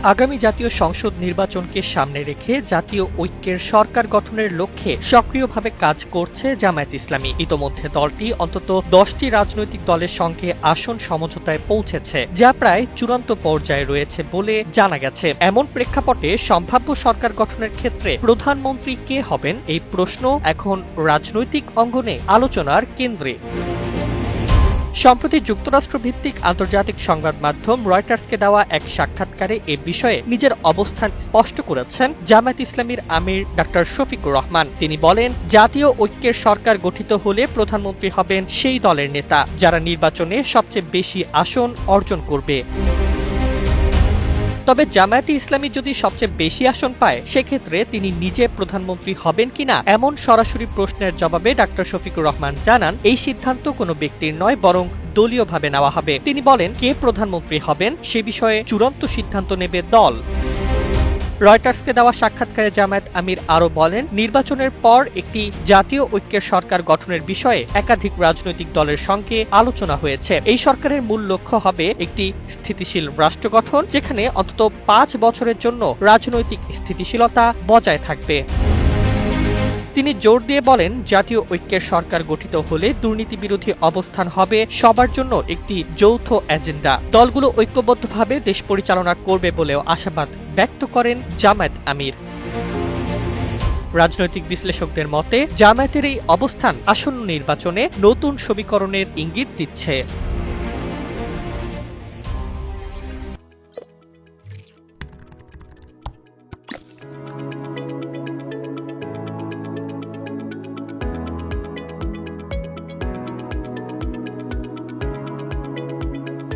আগামী জাতীয় সংসদ নির্বাচনকে সামনে রেখে জাতীয় ঐক্যের সরকার গঠনের লক্ষ্যে সক্রিয়ভাবে কাজ করছে জামায়াত ইসলামী। ইতোমধ্যে দলটি অন্তত 10টি রাজনৈতিক দলের সঙ্গে আসন সমঝোতায় পৌঁছেছে, যা প্রায় চূড়ান্ত পর্যায়ে রয়েছে বলে জানা গেছে। এমন প্রেক্ষাপটে সম্ভাব্য সরকার গঠনের ক্ষেত্রে প্রধানমন্ত্রী কে হবেন, এই প্রশ্ন এখন রাজনৈতিক অঙ্গনে আলোচনার কেন্দ্রে। সম্প্রতি যুক্তরাষ্ট্র ভিত্তিক আন্তর্জাতিক সংবাদ মাধ্যম রয়টার্সকে দেওয়া এক সাক্ষাৎকারে এ বিষয়ে নিজের অবস্থান স্পষ্ট করেছেন জামায়াত ইসলামীর আমির ডক্টর শফিকুর রহমান। তিনি বলেন, জাতীয় ঐক্যের সরকার গঠিত হলে প্রধানমন্ত্রী হবেন সেই দলের নেতা যারা নির্বাচনে সবচেয়ে বেশি আসন অর্জন করবে। তবে জামায়াতে ইসলামী যদি সবচেয়ে বেশি আসন পায়, সেক্ষেত্রে তিনি নিজে প্রধানমন্ত্রী হবেন কিনা এমন সরাসরি প্রশ্নের জবাবে ডক্টর শফিকুর রহমান জানান, এই সিদ্ধান্ত কোনো ব্যক্তির নয়, বরং দলীয়ভাবে নেওয়া হবে। তিনি বলেন, কে প্রধানমন্ত্রী হবেন সে বিষয়ে চূড়ান্ত সিদ্ধান্ত নেবে দল। রয়টার্সকে দেওয়া সাক্ষাৎকারে জামায়াত আমির আরও বলেন, নির্বাচনের পর একটি জাতীয় ঐক্যের সরকার গঠনের বিষয়ে একাধিক রাজনৈতিক দলের সঙ্গে আলোচনা হয়েছে। এই সরকারের মূল লক্ষ্য হবে একটি স্থিতিশীল রাষ্ট্র গঠন, যেখানে অন্তত 5 বছরের জন্য রাজনৈতিক স্থিতিশীলতা বজায় থাকবে। তিনি জোর দিয়ে বলেন, জাতীয় ঐক্যের সরকার গঠিত হলে দুর্নীতি বিরোধী অবস্থান হবে সবার জন্য একটি যৌথ এজেন্ডা। দলগুলো ঐক্যবদ্ধভাবে দেশ পরিচালনা করবে বলেও আশাবাদ ব্যক্ত করেন জামায়াত আমির। রাজনৈতিক বিশ্লেষকদের মতে জামায়াতের এই অবস্থান আসন্ন নির্বাচনে নতুন সমীকরণের ইঙ্গিত দিচ্ছে।